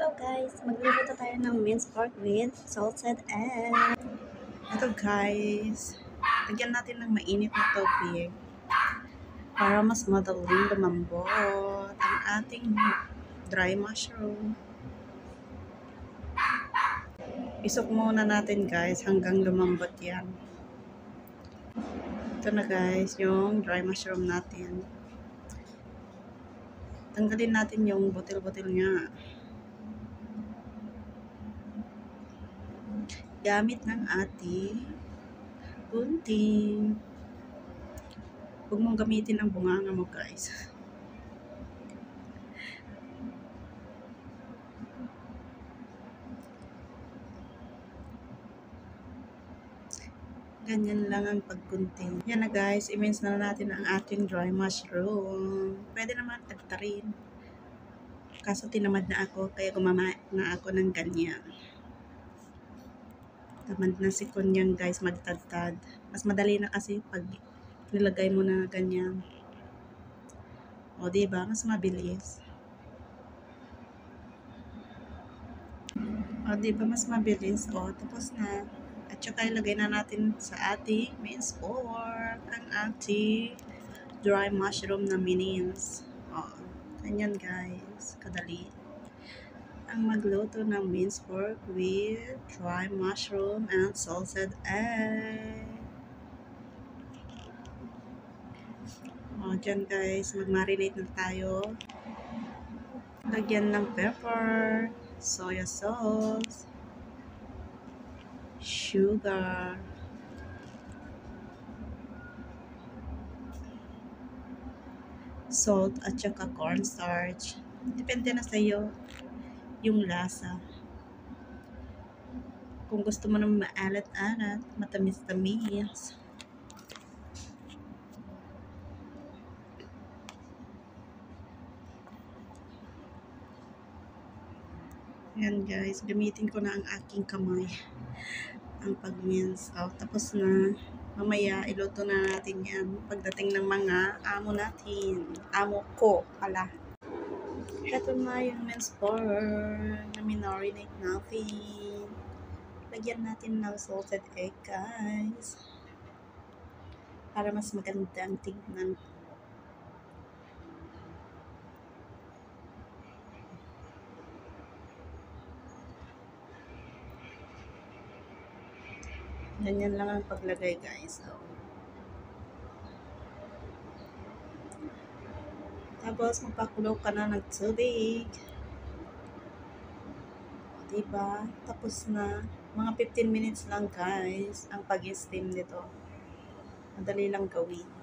Hello guys, magluluto tayo ng minced pork with salted egg. Ito guys, lagyan natin ng mainit na tubig para mas madaling lumambot ang ating dry mushroom. Isok muna natin guys hanggang lumambot yan. Ito na guys, yung dry mushroom natin. Tanggalin natin yung butil-butil niya. Gamit ng ating gunting. Huwag mong gamitin ang bunganga mo guys. Ganyan lang ang paggunting. Yan na guys, i-mince na natin ang ating dry mushroom. Pwede naman tagtarin. Kaso tinamad na ako, kaya gumama na ako ng ganyan. Tamad na si Kunyang guys magtagtad. Mas madali na kasi pag nilagay mo na ganyan. O diba, mas mabilis. O diba, mas mabilis. O, tapos na. At saka ilagay na natin sa ating minced pork ang ating dry mushroom na mince. O, ganyan guys, kadali ang magluto ng minced pork with dry mushroom and salted egg. O, dyan guys, mag-marinate na tayo. Lagyan ng pepper, soya sauce, sugar, salt at saka cornstarch. Depende na sa iyo yung lasa. Kung gusto mo ng maalat-alat, matamis-tamis. Yan guys, gamitin ko na ang aking kamay ang pag-mince. Tapos na, mamaya iluto na natin yan pagdating ng mga amo natin. Amo ko pala. Ito na yung minced pork na minorinate natin. Lagyan natin ng salted egg guys. Para mas magandang tingnan. Ganyan lang ang paglagay guys. Tapos magpakulo ka na ng tubig. Diba? Tapos na. Mga 15 minutes lang guys ang pag-steam nito. Madali lang gawin.